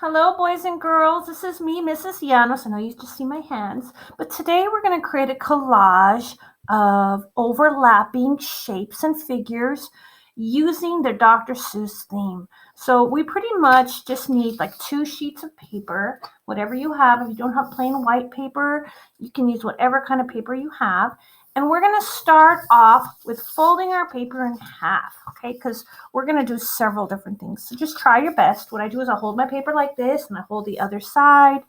Hello, boys and girls. This is me, Mrs. Llanos. I know you just see my hands, but today we're going to create a collage of overlapping shapes and figures using the Dr. Seuss theme. So we pretty much just need like 2 sheets of paper, whatever you have. If you don't have plain white paper, you can use whatever kind of paper you have. And we're going to start off with folding our paper in half, okay? Because we're going to do several different things. So just try your best. What I do is I hold my paper like this and I hold the other side.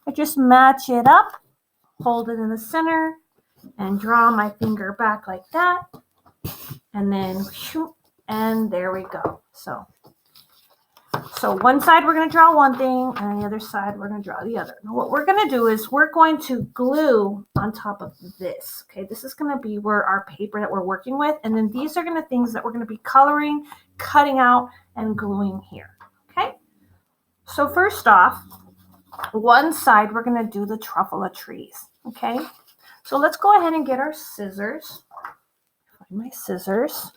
I just match it up, hold it in the center, and draw my finger back like that. And then, and there we go. So one side we're going to draw one thing, and the other side we're going to draw the other. Now what we're going to do is we're going to glue on top of this. Okay, this is going to be where our paper that we're working with, and then these are going to things that we're going to be coloring, cutting out, and gluing here. Okay, so first off, one side we're going to do the Truffula Trees. Okay, so let's go ahead and get our scissors. Find my scissors,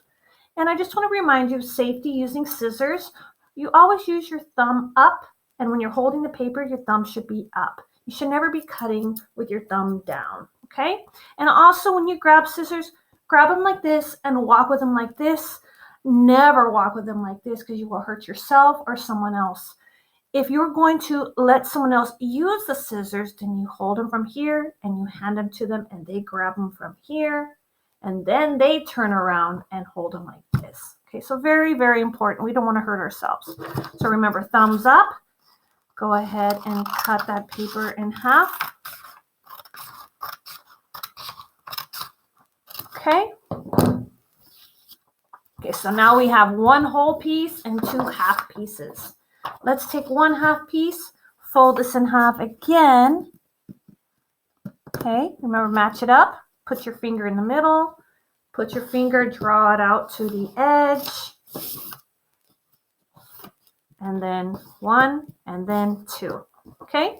and I just want to remind you of safety using scissors. You always use your thumb up, and when you're holding the paper, your thumb should be up. You should never be cutting with your thumb down, okay? And also when you grab scissors, grab them like this and walk with them like this. Never walk with them like this because you will hurt yourself or someone else. If you're going to let someone else use the scissors, then you hold them from here and you hand them to them and they grab them from here and then they turn around and hold them like this. Okay, so very, very important. We don't want to hurt ourselves. So remember, thumbs up. Go ahead and cut that paper in half. Okay. Okay, so now we have one whole piece and 2 half pieces. Let's take one half piece, fold this in half again. Okay, remember, match it up. Put your finger in the middle. Put your finger, draw it out to the edge. And then 1, and then 2. Okay?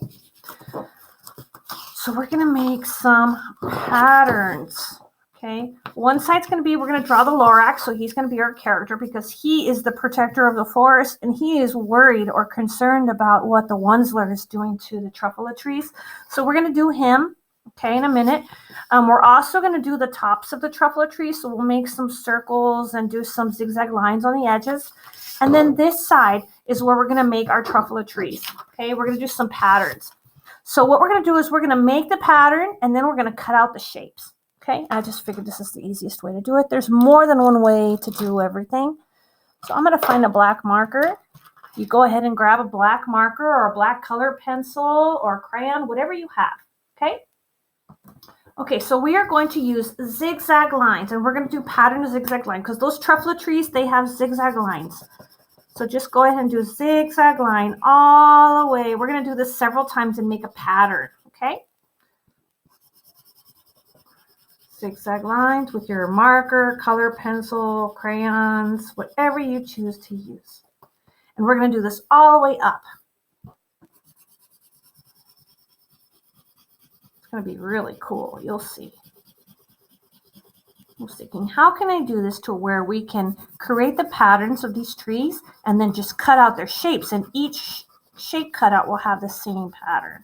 So we're going to make some patterns. Okay? One side's going to be, we're going to draw the Lorax, so he's going to be our character because he is the protector of the forest and he is worried or concerned about what the Wunsler is doing to the Truffula trees. So we're going to do him. Okay, in a minute. We're also going to do the tops of the Truffula tree, so we'll make some circles and do some zigzag lines on the edges. And then this side is where we're going to make our Truffula trees. Okay, we're going to do some patterns. So what we're going to do is we're going to make the pattern, and then we're going to cut out the shapes. Okay, I just figured this is the easiest way to do it. There's more than one way to do everything. So I'm going to find a black marker. You go ahead and grab a black marker or a black color pencil or crayon, whatever you have. Okay. Okay, so we are going to use zigzag lines, and we're going to do pattern of zigzag line because those Truffula trees, they have zigzag lines. So just go ahead and do zigzag line all the way. We're going to do this several times and make a pattern, okay? Zigzag lines with your marker, color pencil, crayons, whatever you choose to use. And we're going to do this all the way up. Going to be really cool. You'll see. I was thinking, how can I do this to where we can create the patterns of these trees and then just cut out their shapes, and each shape cutout will have the same pattern.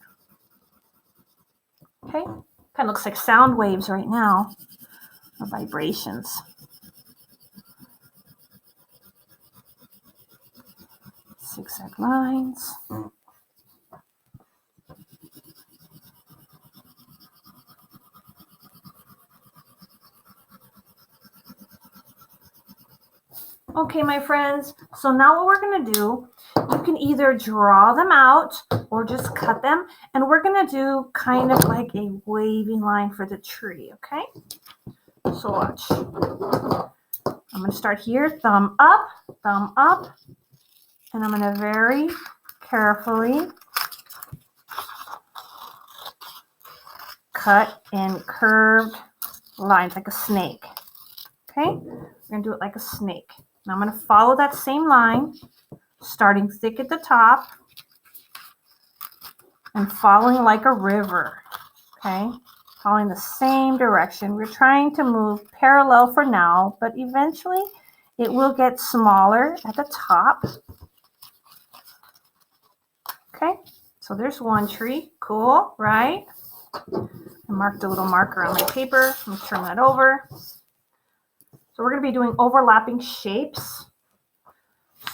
Okay, kind of looks like sound waves right now, or vibrations. Zigzag lines. Okay, my friends, so now what we're going to do, you can either draw them out or just cut them, and we're going to do kind of like a wavy line for the tree, okay? So watch. I'm going to start here, thumb up, and I'm going to very carefully cut in curved lines like a snake, okay? We're going to do it like a snake. Now I'm going to follow that same line, starting thick at the top and following like a river, okay? Following the same direction. We're trying to move parallel for now, but eventually it will get smaller at the top Okay, so there's one tree. Cool, right? I marked a little marker on my paper. Let me turn that over. So we're going to be doing overlapping shapes.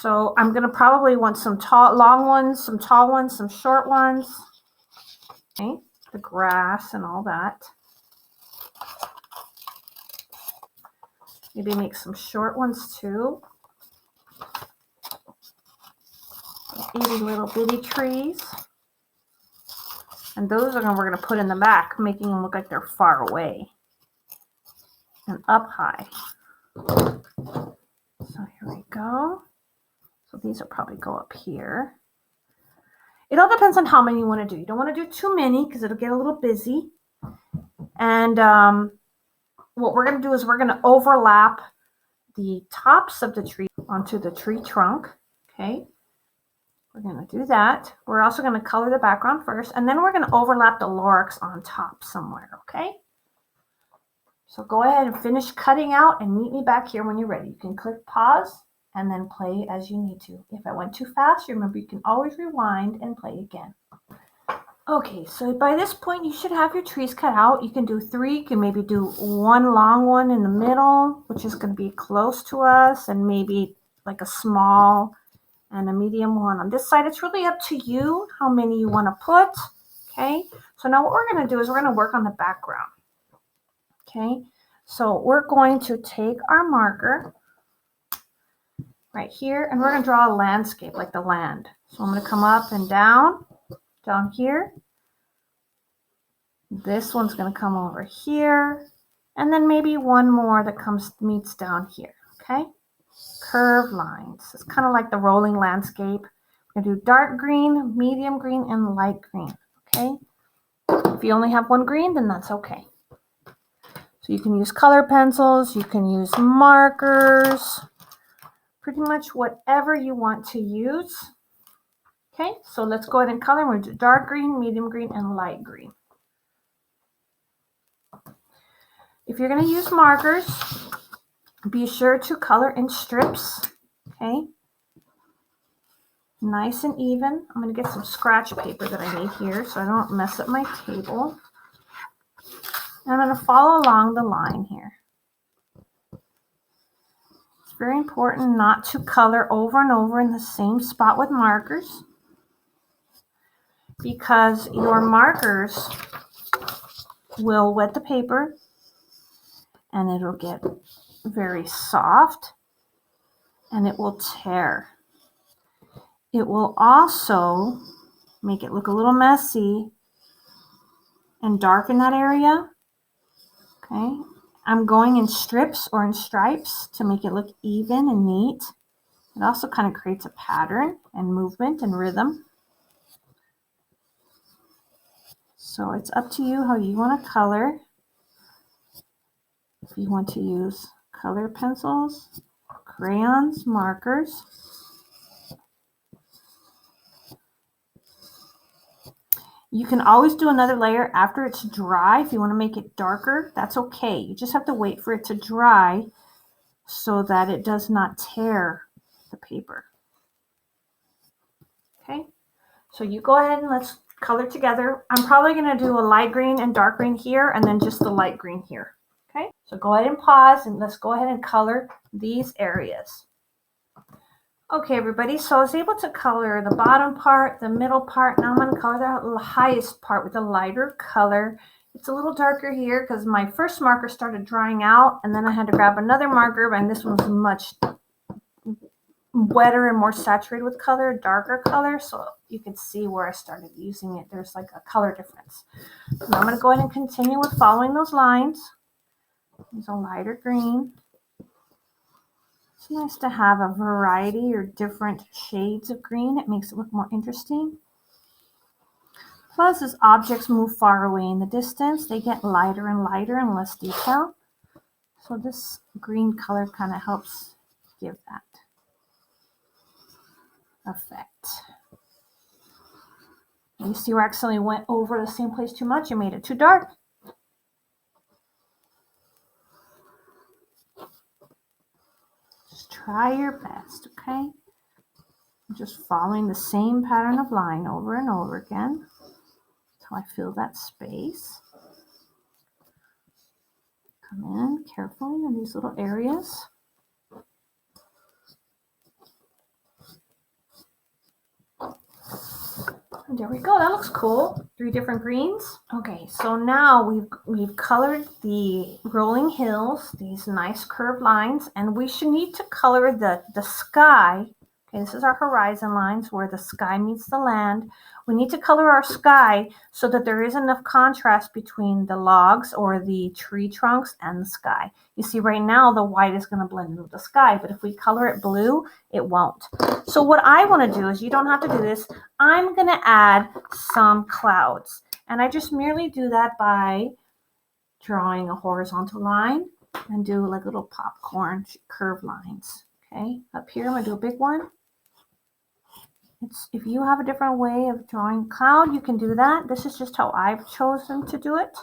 So I'm going to probably want some long ones, some tall ones, some short ones. Okay, the grass and all that. Maybe make some short ones too. Itty little bitty trees. And those are we're going to put in the back, making them look like they're far away and up high. So here we go. So these will probably go up here. It all depends on how many you want to do. You don't want to do too many because it'll get a little busy. And what we're going to do is we're going to overlap the tops of the tree onto the tree trunk. Okay. We're going to do that. We're also going to color the background first, and then we're going to overlap the Lorax on top somewhere. Okay. So go ahead and finish cutting out and meet me back here when you're ready. You can click pause and then play as you need to. If I went too fast, remember you can always rewind and play again. Okay, so by this point you should have your trees cut out. You can do 3. You can maybe do one long one in the middle, which is going to be close to us, and maybe like a small and a medium one on this side. It's really up to you how many you want to put. Okay, so now what we're going to do is we're going to work on the background. Okay, so we're going to take our marker right here, and we're going to draw a landscape like the land. So I'm going to come up and down here. This one's going to come over here, and then maybe one more that meets down here. Okay, curved lines. It's kind of like the rolling landscape. We're going to do dark green, medium green, and light green. Okay, if you only have one green, then that's okay. So you can use color pencils, you can use markers, pretty much whatever you want to use. Okay, so let's go ahead and color. We'll do dark green, medium green, and light green. If you're going to use markers, be sure to color in strips. Okay, nice and even. I'm going to get some scratch paper that I need here so I don't mess up my table. And I'm going to follow along the line here. It's very important not to color over and over in the same spot with markers, because your markers will wet the paper and it'll get very soft and it will tear. It will also make it look a little messy and darken that area. Okay, I'm going in strips or in stripes to make it look even and neat. It also kind of creates a pattern and movement and rhythm. So it's up to you how you want to color. If you want to use color pencils, crayons, markers. You can always do another layer after it's dry. If you want to make it darker, that's okay. You just have to wait for it to dry so that it does not tear the paper. Okay, so you go ahead and let's color together. I'm probably going to do a light green and dark green here, and then just the light green here. Okay, so go ahead and pause and let's go ahead and color these areas. Okay, everybody, so I was able to color the bottom part, the middle part. Now I'm going to color the highest part with a lighter color. It's a little darker here because my first marker started drying out, and then I had to grab another marker, and this one's much wetter and more saturated with color, darker color, so you can see where I started using it. There's like a color difference. Now I'm going to go ahead and continue with following those lines. Use a lighter green. It's nice to have a variety or different shades of green. It makes it look more interesting. Plus, as objects move far away in the distance, they get lighter and lighter and less detail. So this green color kind of helps give that effect. You see where I accidentally went over the same place too much and made it too dark. Just try your best, okay? I'm just following the same pattern of line over and over again until I fill that space. Come in carefully in these little areas. And there we go. That looks cool. 3 different greens. Okay, so now we've colored the rolling hills, these nice curved lines, and we should need to color the sky. Okay, this is our horizon lines where the sky meets the land. We need to color our sky so that there is enough contrast between the logs or the tree trunks and the sky. You see right now the white is going to blend in with the sky, but if we color it blue, it won't. So what I want to do is, you don't have to do this, I'm going to add some clouds. And I just merely do that by drawing a horizontal line and do like little popcorn curved lines. Okay, up here I'm going to do a big one. If you have a different way of drawing cloud, you can do that. This is just how I've chosen to do it.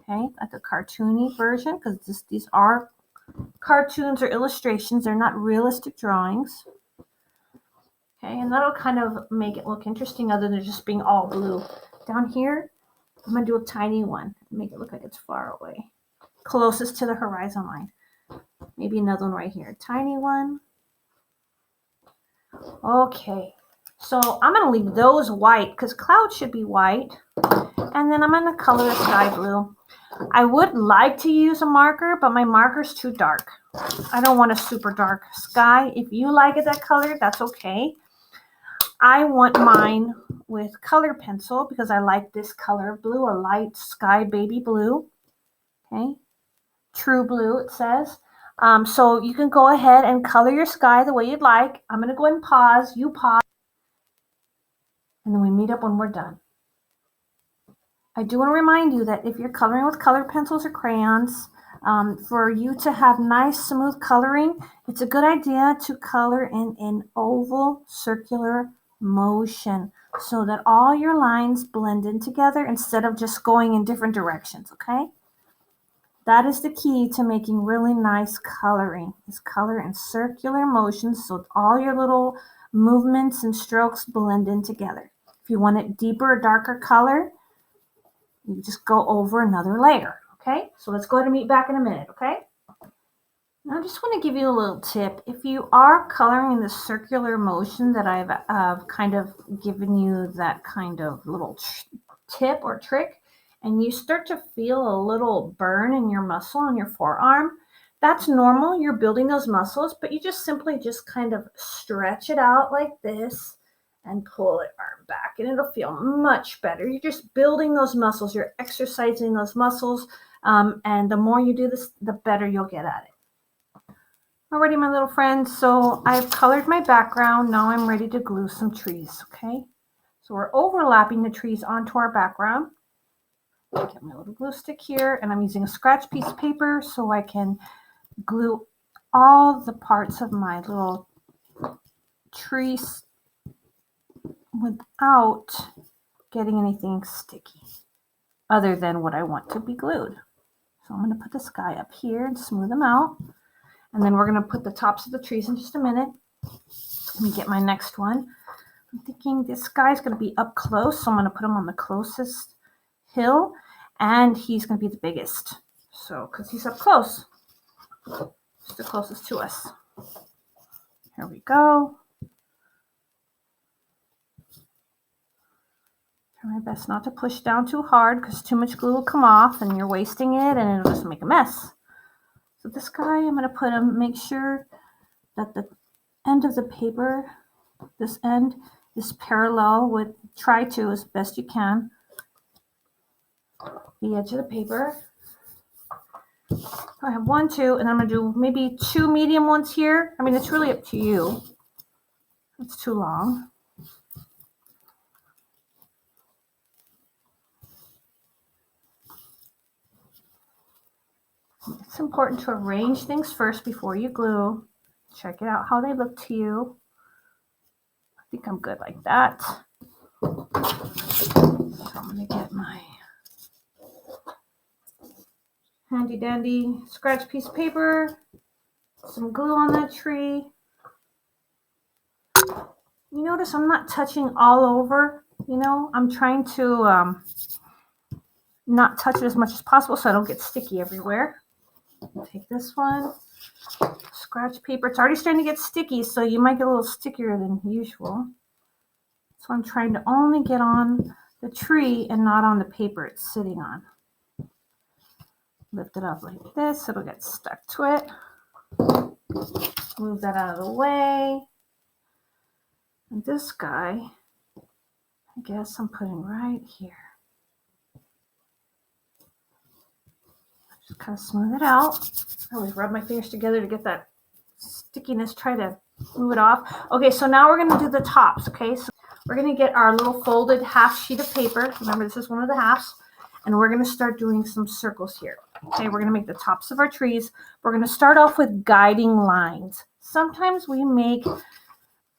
Okay, like a cartoony version, because these are cartoons or illustrations. They're not realistic drawings. Okay, and that'll kind of make it look interesting other than just being all blue. Down here, I'm going to do a tiny one. Make it look like it's far away. Closest to the horizon line. Maybe another one right here. Tiny one. Okay. So I'm going to leave those white because clouds should be white. And then I'm going to color the sky blue. I would like to use a marker, but my marker's too dark. I don't want a super dark sky. If you like it that color, that's okay. I want mine with color pencil because I like this color of blue, a light sky baby blue. Okay. True blue, it says. So you can go ahead and color your sky the way you'd like. I'm going to go ahead and pause. You pause. And then we meet up when we're done. I do want to remind you that if you're coloring with colored pencils or crayons, for you to have nice smooth coloring, it's a good idea to color in an oval circular motion so that all your lines blend in together instead of just going in different directions, okay? That is the key to making really nice coloring, is color in circular motions so all your little movements and strokes blend in together. If you want it deeper or darker color, you just go over another layer, okay? So let's go ahead and meet back in a minute, okay? Now I just want to give you a little tip. If you are coloring in the circular motion that I've kind of given you that kind of little tip or trick, and you start to feel a little burn in your muscle on your forearm, that's normal. You're building those muscles, but you just simply just kind of stretch it out like this and pull it arm back, and it'll feel much better. You're just building those muscles. You're exercising those muscles, and the more you do this, the better you'll get at it. Alrighty, my little friends, so I've colored my background. Now I'm ready to glue some trees, okay? So we're overlapping the trees onto our background. Get my little glue stick here, and I'm using a scratch piece of paper so I can glue all the parts of my little trees without getting anything sticky other than what I want to be glued. So I'm going to put the sky up here and smooth them out. And then we're going to put the tops of the trees in just a minute. Let me get my next one. I'm thinking this guy's going to be up close, so I'm going to put him on the closest hill, and he's going to be the biggest. So, because he's up close. He's the closest to us. Here we go. Try my best not to push down too hard because too much glue will come off and you're wasting it and it'll just make a mess. So this guy, I'm going to put him, make sure that the end of the paper, this end is parallel with, try to as best you can, the edge of the paper. I have 1, 2, and I'm going to do maybe 2 medium ones here. I mean, it's really up to you. It's too long. It's important to arrange things first before you glue. Check it out how they look to you. I think I'm good like that. So I'm going to get my handy dandy scratch piece of paper, some glue on that tree. You notice I'm not touching all over, you know, I'm trying to not touch it as much as possible so I don't get sticky everywhere. Take this one, scratch paper. It's already starting to get sticky, so you might get a little stickier than usual. So I'm trying to only get on the tree and not on the paper it's sitting on. Lift it up like this, it'll get stuck to it. Move that out of the way. And this guy, I guess I'm putting right here. Just kind of smooth it out. I always rub my fingers together to get that stickiness, try to move it off. Okay, so now we're going to do the tops, okay? So we're going to get our little folded half sheet of paper. Remember, this is one of the halves. And we're going to start doing some circles here. Okay, we're going to make the tops of our trees. We're going to start off with guiding lines. Sometimes we make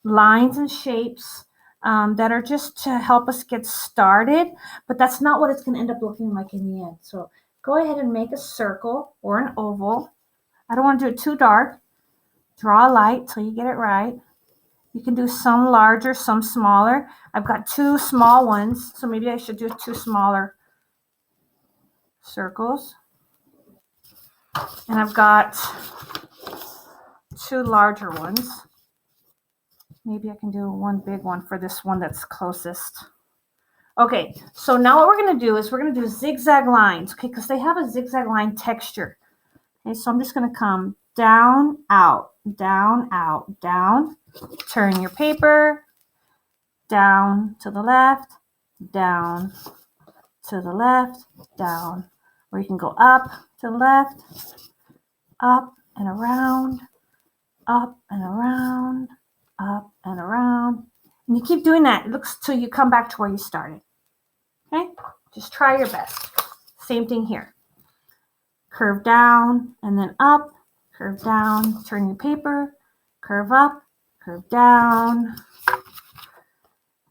lines and shapes that are just to help us get started, but that's not what it's going to end up looking like in the end. So go ahead and make a circle or an oval. I don't want to do it too dark. Draw a light till you get it right. You can do some larger, some smaller. I've got two small ones, so maybe I should do two smaller circles. And I've got two larger ones. Maybe I can do one big one for this one that's closest. Okay, so now what we're going to do is we're going to do zigzag lines, okay, because they have a zigzag line texture. Okay, so I'm just going to come down, out, down, out, down. Turn your paper, down to the left, down to the left, down. Or you can go up to the left, up and around, up and around, up and around. And you keep doing that. It looks till you come back to where you started. Okay? Just try your best. Same thing here. Curve down and then up, curve down, turn your paper, curve up, curve down,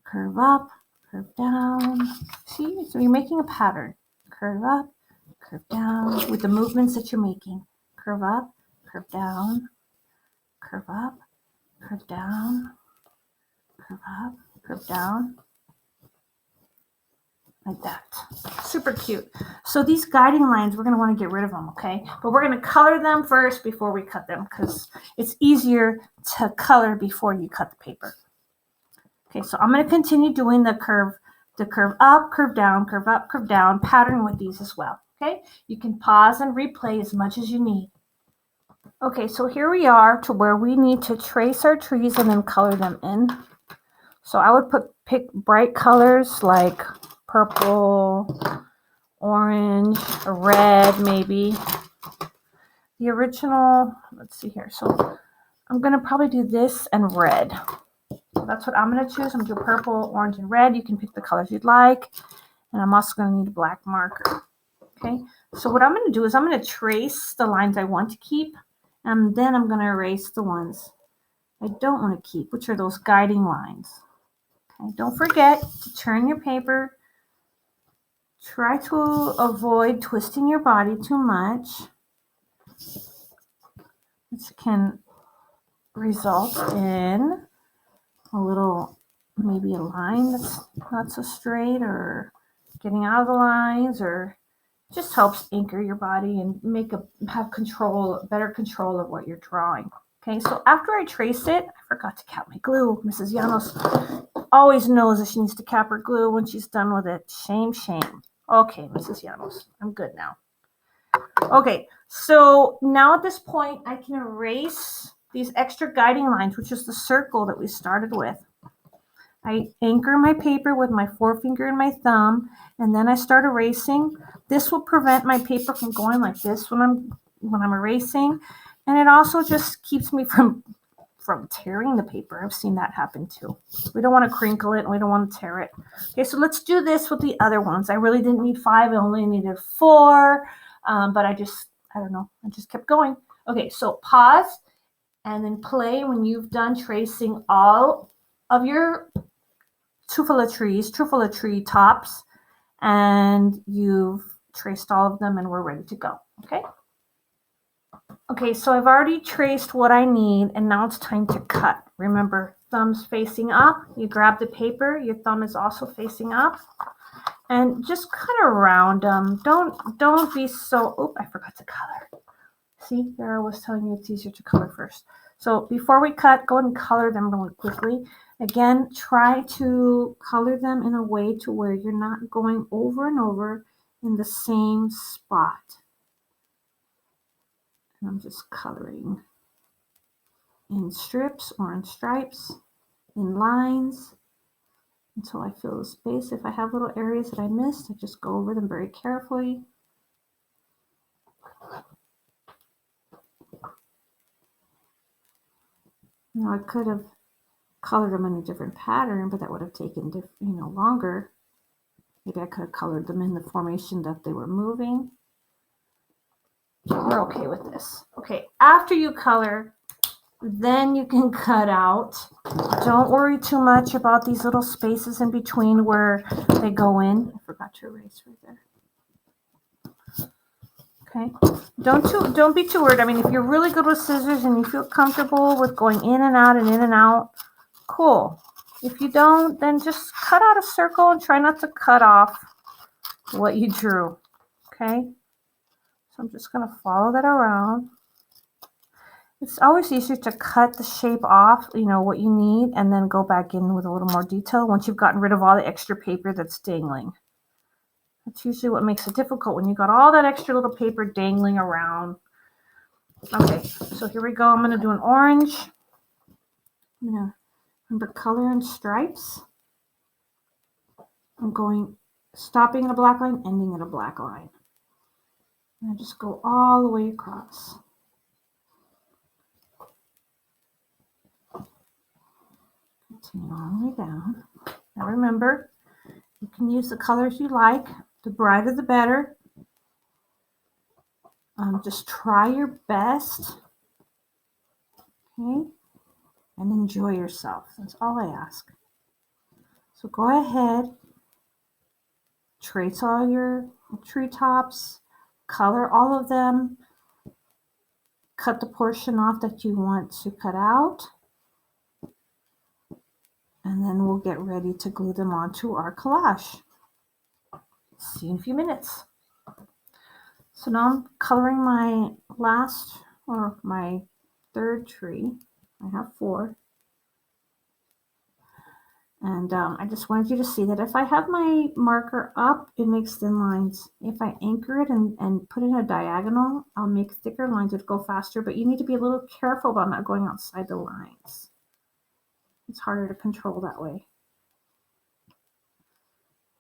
curve up, curve down. See? So you're making a pattern. Curve up, curve down with the movements that you're making. Curve up, curve down, curve up, curve down, curve up, curve down. Like that. Super cute. So these guiding lines, we're going to want to get rid of them, okay? But we're going to color them first before we cut them because it's easier to color before you cut the paper. Okay, so I'm going to continue doing the curve up, curve down, curve up, curve down, pattern with these as well, okay? You can pause and replay as much as you need. Okay, so here we are to where we need to trace our trees and then color them in. So I would pick bright colors like purple, orange, red maybe. The original, let's see here. So I'm going to probably do this and red. So that's what I'm going to choose. I'm going to do purple, orange, and red. You can pick the colors you'd like. And I'm also going to need a black marker. Okay, so what I'm going to do is I'm going to trace the lines I want to keep. And then I'm going to erase the ones I don't want to keep, which are those guiding lines. Okay, don't forget to turn your paper. Try to avoid twisting your body too much. This can result in a little, maybe a line that's not so straight or getting out of the lines, or just helps anchor your body and have better control of what you're drawing. Okay, so after I trace it, I forgot to cap my glue. Mrs. Llanos always knows that she needs to cap her glue when she's done with it. Shame, shame. Okay, Mrs. Llanos, I'm good now. Okay, so now at this point, I can erase these extra guiding lines, which is the circle that we started with. I anchor my paper with my forefinger and my thumb, and then I start erasing. This will prevent my paper from going like this when I'm erasing, and it also just keeps me from tearing the paper. I've seen that happen too. We don't want to crinkle it and we don't want to tear it. Okay, so let's do this with the other ones. I really didn't need 5. I only needed 4, but I just kept going. Okay, so pause and then play when you've done tracing all of your Truffula tree tops, and you've traced all of them and we're ready to go. Okay, so I've already traced what I need, and now it's time to cut. Remember, thumb's facing up. You grab the paper, your thumb is also facing up. And just cut around them. Don't be so, oh, I forgot to color. See, there I was telling you it's easier to color first. So before we cut, go ahead and color them really quickly. Again, try to color them in a way to where you're not going over and over in the same spot. And I'm just coloring in strips or in stripes, in lines, until I fill the space. If I have little areas that I missed, I just go over them very carefully. Now I could have colored them in a different pattern, but that would have taken longer. Maybe I could have colored them in the formation that they were moving. We're okay with this. Okay, after you color, then you can cut out. Don't worry too much about these little spaces in between where they go in. I forgot to erase right there. Okay, don't be too worried. I mean, if you're really good with scissors and you feel comfortable with going in and out, cool. If you don't, then just cut out a circle and try not to cut off what you drew. Okay, so I'm just going to follow that around. It's always easier to cut the shape off, what you need, and then go back in with a little more detail once you've gotten rid of all the extra paper that's dangling. That's usually what makes it difficult, when you got all that extra little paper dangling around. Okay, so here we go. I'm going to do an orange. I'm going to remember color and stripes. I'm stopping at a black line, ending at a black line. And I just go all the way across. Continue all the way down. Now remember, you can use the colors you like. The brighter the better. Just try your best. Okay? And enjoy yourself. That's all I ask. So go ahead. Trace all your treetops. Color all of them. Cut the portion off that you want to cut out. And then we'll get ready to glue them onto our collage. See you in a few minutes. So now I'm coloring my my third tree. I have 4. And I just wanted you to see that if I have my marker up, it makes thin lines. If I anchor it and put it in a diagonal, I'll make thicker lines. It'll go faster, but you need to be a little careful about not going outside the lines. It's harder to control that way.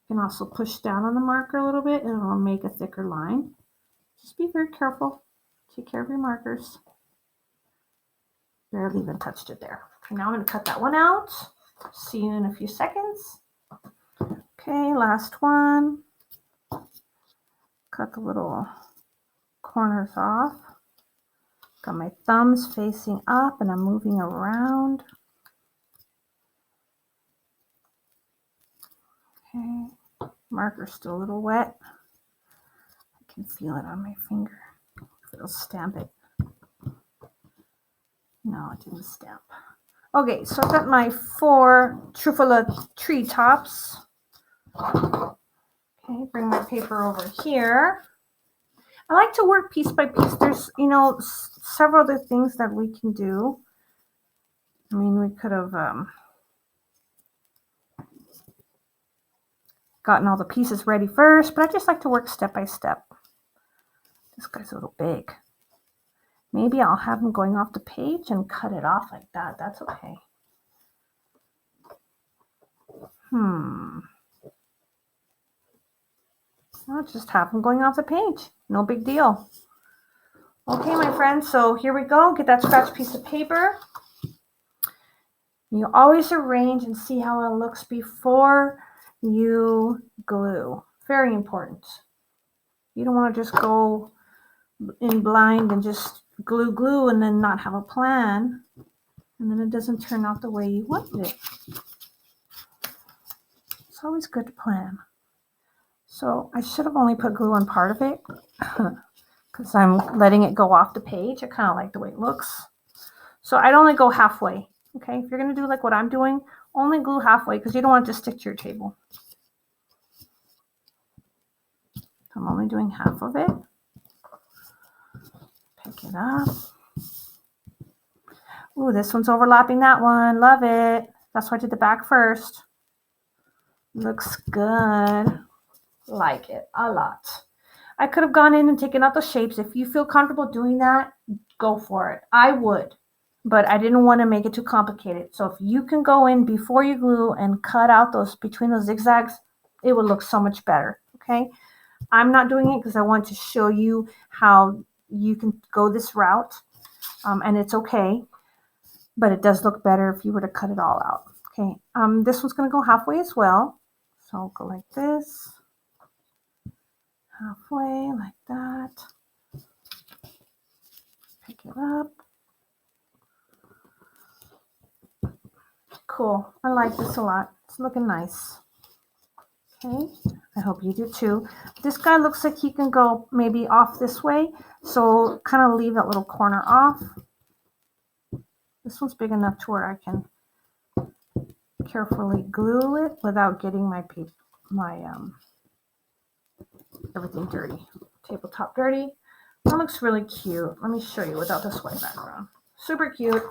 You can also push down on the marker a little bit and it'll make a thicker line. Just be very careful. Take care of your markers. Barely even touched it there. Okay, now I'm going to cut that one out. See you in a few seconds. Okay, last one. Cut the little corners off. Got my thumbs facing up and I'm moving around. Okay, marker's still a little wet. I can feel it on my finger. It'll stamp it. No, it didn't stamp. Okay, so I've got my 4 Truffula tree tops. Okay, bring my paper over here. I like to work piece by piece. There's, several other things that we can do. I mean, we could have gotten all the pieces ready first, but I just like to work step by step. This guy's a little big. Maybe I'll have him going off the page and cut it off like that. That's okay. I'll just have him going off the page. No big deal. Okay, my friends, so here we go. Get that scratch piece of paper. You always arrange and see how it looks before you glue. Very important. You don't want to just go in blind and just glue and then not have a plan. And then it doesn't turn out the way you wanted it. It's always good to plan. So I should have only put glue on part of it because I'm letting it go off the page. I kind of like the way it looks. So I'd only go halfway. Okay, if you're going to do like what I'm doing, only glue halfway because you don't want it to stick to your table. I'm only doing half of it. Pick it up. Ooh, this one's overlapping that one. Love it. That's why I did the back first. Looks good. Like it a lot. I could have gone in and taken out the shapes. If you feel comfortable doing that, go for it. I would, but I didn't want to make it too complicated. So if you can go in before you glue and cut out those between those zigzags, it would look so much better. Okay. I'm not doing it because I want to show you how you can go this route, and it's okay, but it does look better if you were to cut it all out. Okay, this one's going to go halfway as well. So I'll go like this, halfway like that. Pick it up. Cool. I like this a lot. It's looking nice. Okay, I hope you do too. This guy looks like he can go maybe off this way, so kind of leave that little corner off. This one's big enough to where I can carefully glue it without getting my paper, everything dirty, tabletop dirty. That looks really cute. Let me show you without this white background. Super cute.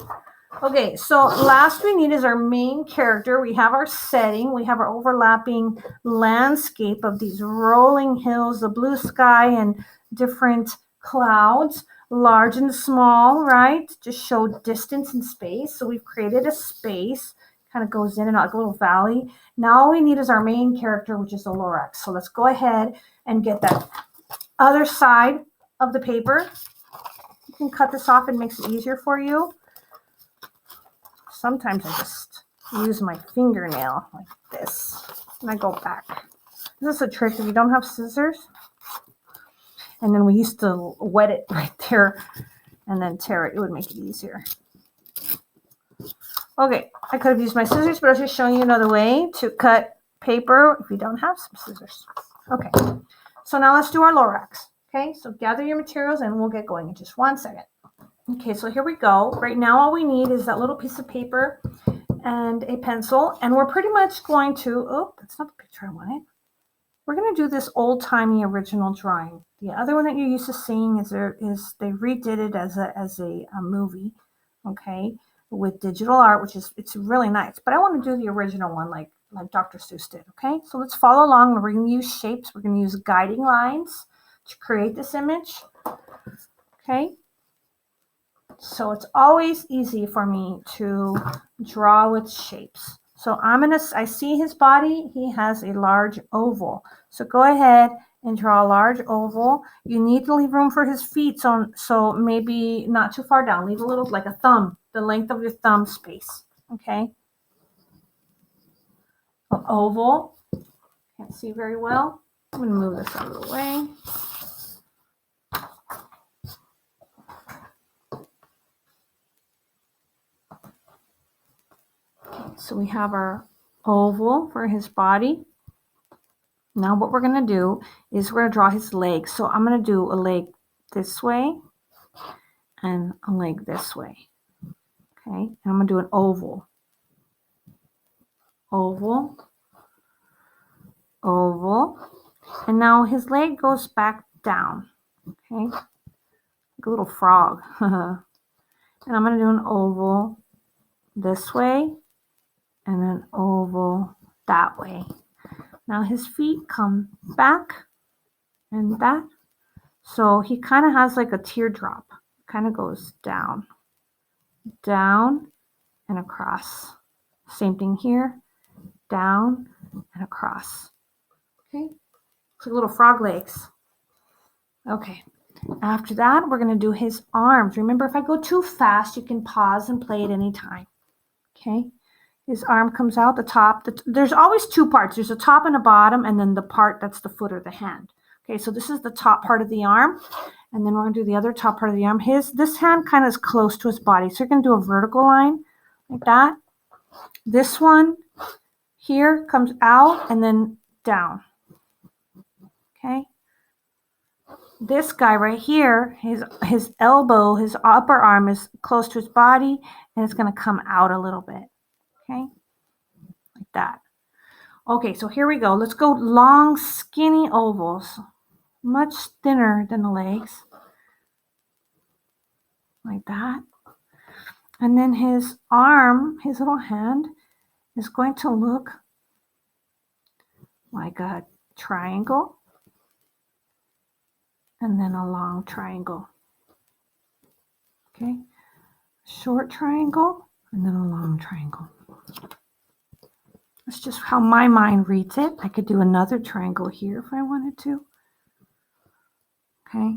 Okay, so last we need is our main character. We have our setting. We have our overlapping landscape of these rolling hills, the blue sky, and different clouds, large and small, right? Just show distance and space. So we've created a space, kind of goes in and out like a little valley. Now all we need is our main character, which is the Lorax. So let's go ahead and get that other side of the paper. You can cut this off, and it makes it easier for you. Sometimes I just use my fingernail like this, and I go back. This is a trick if you don't have scissors. And then we used to wet it right there and then tear it. It would make it easier. Okay, I could have used my scissors, but I was just showing you another way to cut paper if you don't have some scissors. Okay, so now let's do our Lorax. Okay, so gather your materials and we'll get going in just 1 second. Okay, so here we go. Right now all we need is that little piece of paper and a pencil, and we're pretty much going to, oh, that's not the picture I wanted. We're going to do this old-timey original drawing. The other one that you're used to seeing is they redid it as a movie, okay, with digital art, which is, it's really nice. But I want to do the original one like Dr. Seuss did, okay? So let's follow along. We're going to use shapes. We're going to use guiding lines to create this image, okay? So it's always easy for me to draw with shapes. So I see his body, he has a large oval. So go ahead and draw a large oval. You need to leave room for his feet, so maybe not too far down. Leave a little, like a thumb, the length of your thumb space, okay? An oval, can't see very well. I'm gonna move this out of the way. So we have our oval for his body. Now what we're going to do is we're going to draw his legs. So I'm going to do a leg this way and a leg this way. Okay, and I'm going to do an oval. Oval. Oval. And now his leg goes back down. Okay, like a little frog. And I'm going to do an oval this way and an oval that way. Now his feet come back and back. So he kind of has like a teardrop. Kind of goes down, down, and across. Same thing here. Down and across. Okay. It's like little frog legs. Okay. After that, we're going to do his arms. Remember, if I go too fast, you can pause and play at any time. Okay. His arm comes out the top. There's always two parts. There's a top and a bottom, and then the part that's the foot or the hand. Okay, so this is the top part of the arm, and then we're going to do the other top part of the arm. This hand kind of is close to his body, so you're going to do a vertical line like that. This one here comes out and then down. Okay, this guy right here, his elbow, his upper arm is close to his body, and it's going to come out a little bit. Okay, like that. Okay, so here we go. Let's go long, skinny ovals, much thinner than the legs, like that. And then his arm, his little hand, is going to look like a triangle, and then a long triangle. Okay, short triangle, and then a long triangle. That's just how my mind reads it. I could do another triangle here if I wanted to. Okay.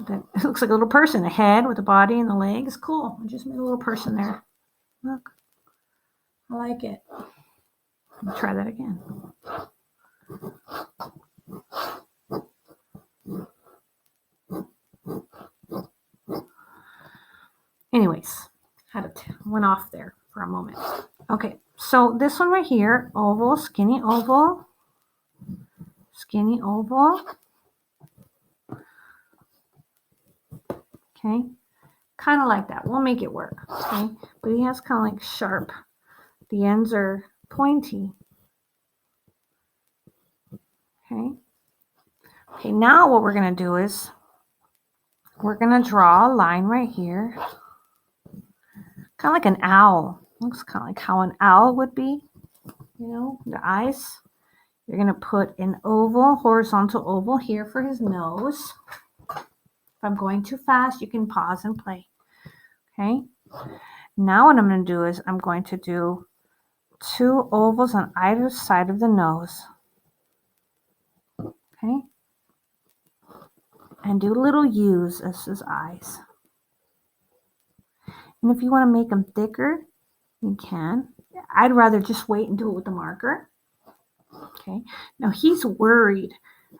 Then it looks like a little person, a head with a body and the legs. Cool. I just made a little person there. Look. I like it. Let me try that again. Anyways, went off there for a moment. Okay, so this one right here, oval, skinny oval, skinny oval. Okay, kind of like that. We'll make it work. Okay, but he has kind of like sharp. The ends are pointy. Okay. Okay, now what we're going to do is we're going to draw a line right here. Kind of like an owl. Looks kind of like how an owl would be. You know, the eyes. You're going to put an oval, horizontal oval here for his nose. If I'm going too fast, you can pause and play. Okay. Now what I'm going to do is I'm going to do 2 ovals on either side of the nose. Okay. And do little U's as his eyes. And if you want to make them thicker, you can. I'd rather just wait and do it with the marker. Okay. Now he's worried.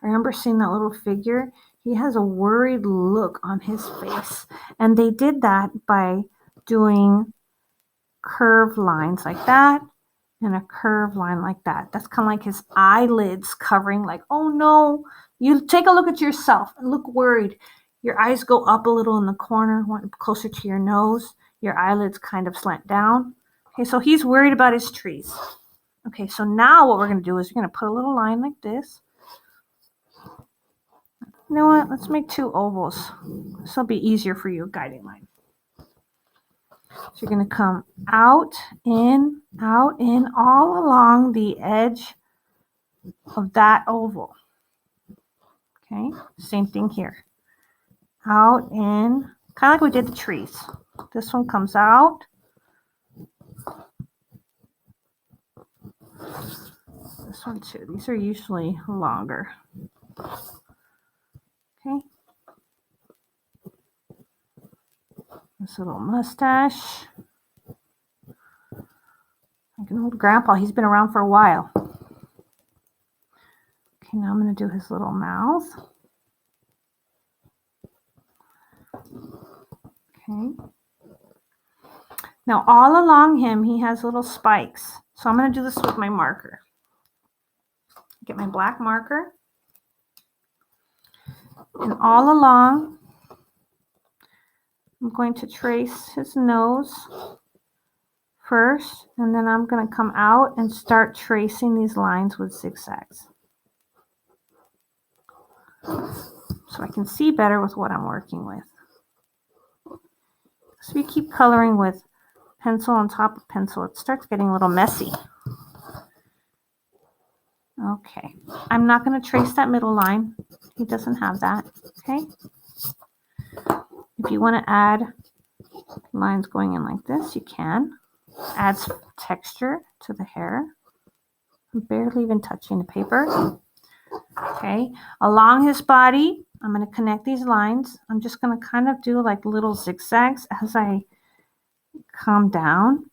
I remember seeing that little figure. He has a worried look on his face. And they did that by doing curved lines like that and a curved line like that. That's kind of like his eyelids covering, like, oh no. You take a look at yourself and look worried. Your eyes go up a little in the corner, closer to your nose. Your eyelids kind of slant down. Okay, so he's worried about his trees. Okay, so now what we're going to do is we're going to put a little line like this. You know what? Let's make 2 ovals. This will be easier for you, a guiding line. So you're going to come out, in, all along the edge of that oval. Okay, same thing here. Out, in, kind of like we did the trees. This one comes out. This one too. These are usually longer. Okay. This little mustache. Like an old grandpa. He's been around for a while. Okay, now I'm going to do his little mouth. Okay. Now all along him, he has little spikes. So I'm going to do this with my marker. Get my black marker. And all along, I'm going to trace his nose first, and then I'm going to come out and start tracing these lines with zigzags. So I can see better with what I'm working with. So we keep coloring with pencil on top of pencil. It starts getting a little messy. Okay, I'm not going to trace that middle line. He doesn't have that. Okay. If you want to add lines going in like this, you can. Adds texture to the hair. I'm barely even touching the paper. Okay, along his body, I'm going to connect these lines. I'm just going to kind of do like little zigzags as I come down.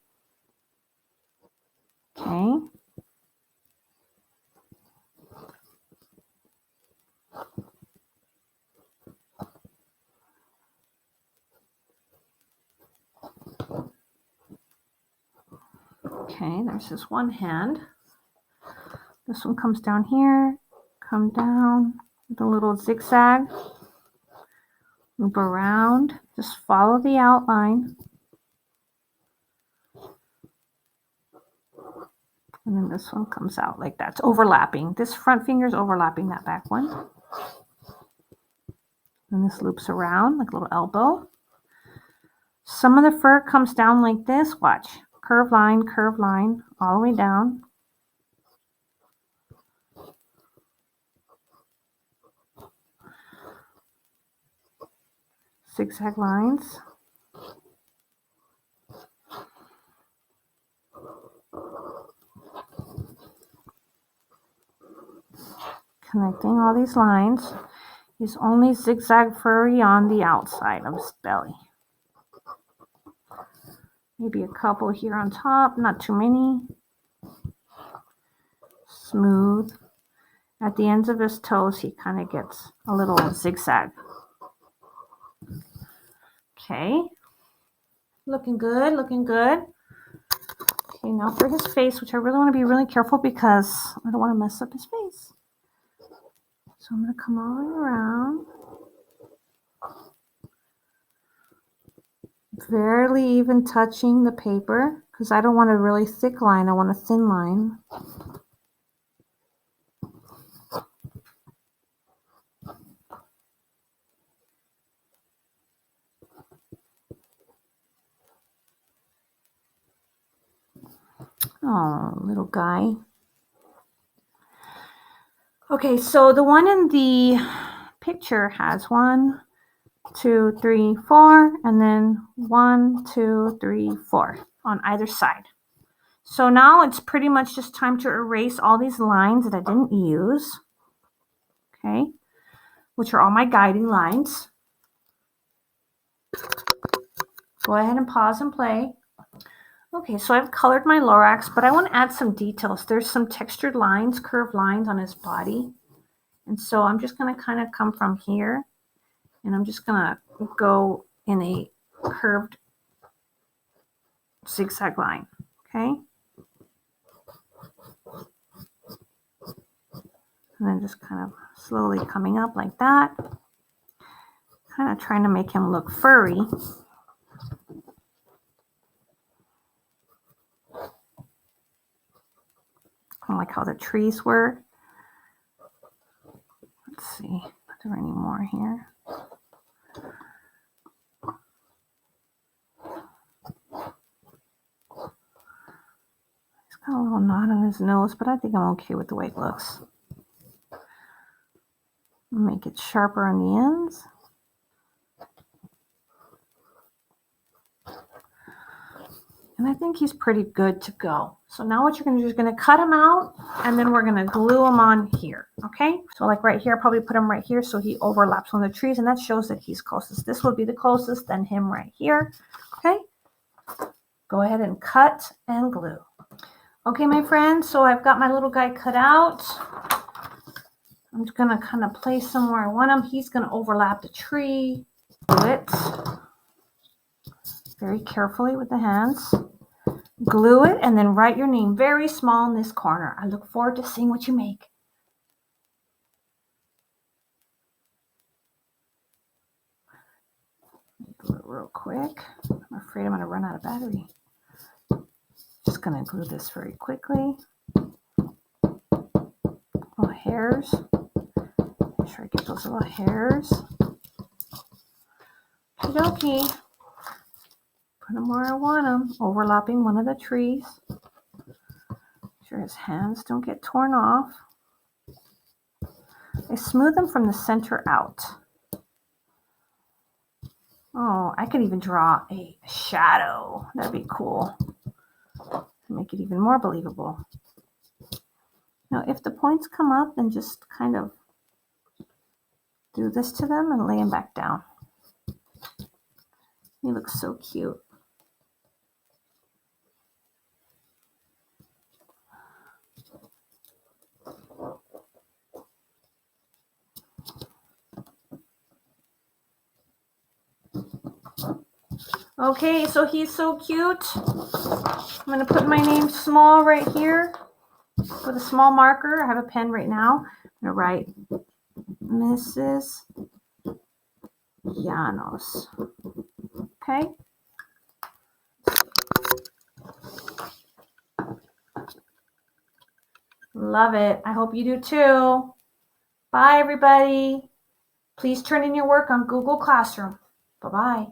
Okay. Okay, there's this one hand. This one comes down here, come down, with a little zigzag. Loop around, just follow the outline. And then this one comes out like that. It's overlapping. This front finger is overlapping that back one. And this loops around like a little elbow. Some of the fur comes down like this. Watch. Curved line, all the way down. Zigzag lines. Connecting all these lines. He's only zigzag furry on the outside of his belly. Maybe a couple here on top, not too many. Smooth. At the ends of his toes, he kind of gets a little zigzag. Okay. Looking good, looking good. Okay, now for his face, which I really want to be really careful because I don't want to mess up his face. So I'm going to come all the way around. Barely even touching the paper because I don't want a really thick line. I want a thin line. Oh, little guy. Okay, so the one in the picture has 1, 2, 3, 4, and then 1, 2, 3, 4 on either side. So now it's pretty much just time to erase all these lines that I didn't use. Okay, which are all my guiding lines. Go ahead and pause and play. Okay, so I've colored my Lorax, but I want to add some details. There's some textured lines, curved lines on his body. And so I'm just going to kind of come from here, and I'm just going to go in a curved zigzag line, okay? And then just kind of slowly coming up like that. Kind of trying to make him look furry. Kind of like how the trees were. Let's see, are there any more here? He's got a little knot on his nose, but I think I'm okay with the way it looks. Make it sharper on the ends. And I think he's pretty good to go. So now what you're going to do is going to cut him out, and then we're going to glue him on here. Okay, so like right here, I'll probably put him right here so he overlaps on the trees, and that shows that he's closest. This will be the closest, then him right here. Okay, go ahead and cut and glue. Okay, my friends, so I've got my little guy cut out. I'm just going to kind of place him where I want him. He's going to overlap the tree. Do it very carefully with the hands. Glue it and then write your name very small in this corner. I look forward to seeing what you make. Do it real quick. I'm afraid I'm going to run out of battery. Just going to glue this very quickly. Little hairs. Make sure I get those little hairs. Okie-dokie. Put them where I want them, overlapping one of the trees. Make sure his hands don't get torn off. I smooth them from the center out. Oh, I could even draw a shadow. That'd be cool. Make it even more believable. Now, if the points come up, then just kind of do this to them and lay them back down. He looks so cute. Okay, so he's so cute. I'm going to put my name small right here with a small marker. I have a pen right now. I'm going to write Mrs. Llanos. Okay. Love it. I hope you do too. Bye, everybody. Please turn in your work on Google Classroom. Bye-bye.